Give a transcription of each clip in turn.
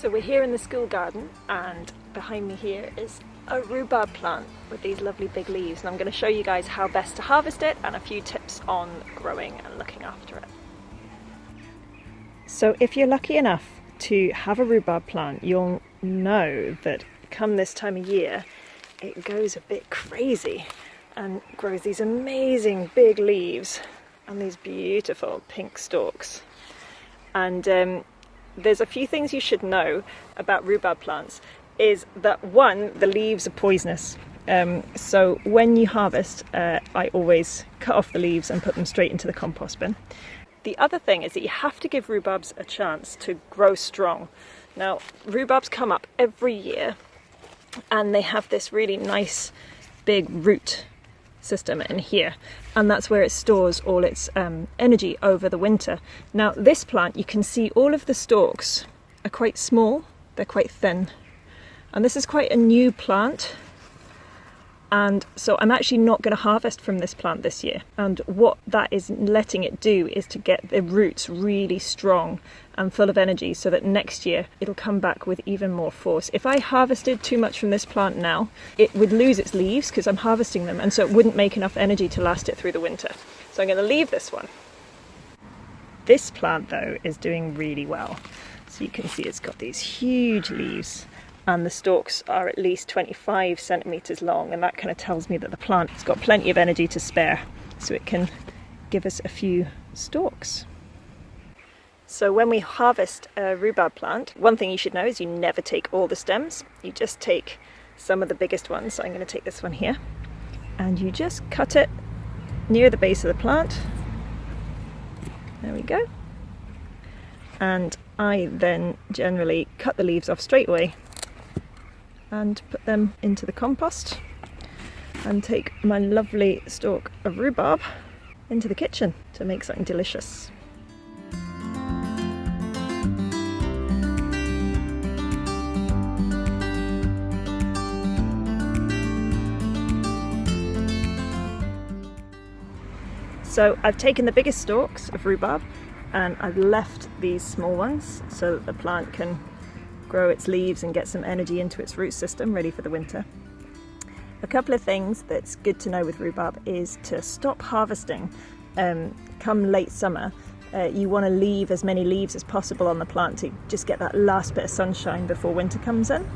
So we're here in the school garden, and behind me here is a rhubarb plant with these lovely big leaves, and I'm going to show you guys how best to harvest it and a few tips on growing and looking after it. So if you're lucky enough to have a rhubarb plant, you'll know that come this time of year it goes a bit crazy and grows these amazing big leaves and these beautiful pink stalks. And there's a few things you should know about rhubarb plants. Is that one, the leaves are poisonous. So when you harvest, I always cut off the leaves and put them straight into the compost bin. The other thing is that you have to give rhubarbs a chance to grow strong. Now, rhubarbs come up every year and they have this really nice big root system in here, and that's where it stores all its energy over the winter. Now this plant, you can see all of the stalks are quite small, they're quite thin, and this is quite a new plant, and so I'm actually not going to harvest from this plant this year. And what that is letting it do is to get the roots really strong and full of energy, so that next year it'll come back with even more force. If I harvested too much from this plant now, it would lose its leaves because I'm harvesting them, and so it wouldn't make enough energy to last it through the winter. So I'm going to leave this one. This plant though is doing really well. So you can see it's got these huge leaves, and the stalks are at least 25 centimeters long, and that kind of tells me that the plant has got plenty of energy to spare, so it can give us a few stalks. So when we harvest a rhubarb plant, one thing you should know is you never take all the stems. You just take some of the biggest ones. So I'm going to take this one here, and you just cut it near the base of the plant. There we go. And I then generally cut the leaves off straight away and put them into the compost, and take my lovely stalk of rhubarb into the kitchen to make something delicious. So I've taken the biggest stalks of rhubarb and I've left these small ones so that the plant can grow its leaves and get some energy into its root system ready for the winter. A couple of things that's good to know with rhubarb is to stop harvesting come late summer. You want to leave as many leaves as possible on the plant to just get that last bit of sunshine before winter comes in.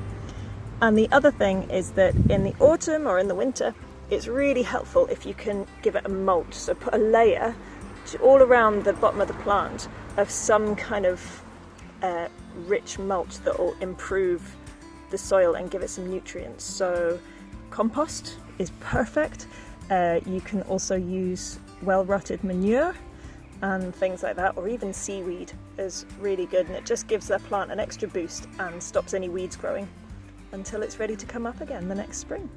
And the other thing is that in the autumn or in the winter, it's really helpful if you can give it a mulch. So put a layer all around the bottom of the plant of some kind of rich mulch that will improve the soil and give it some nutrients. So compost is perfect. You can also use well-rotted manure and things like that, or even seaweed is really good, and it just gives the plant an extra boost and stops any weeds growing until it's ready to come up again the next spring.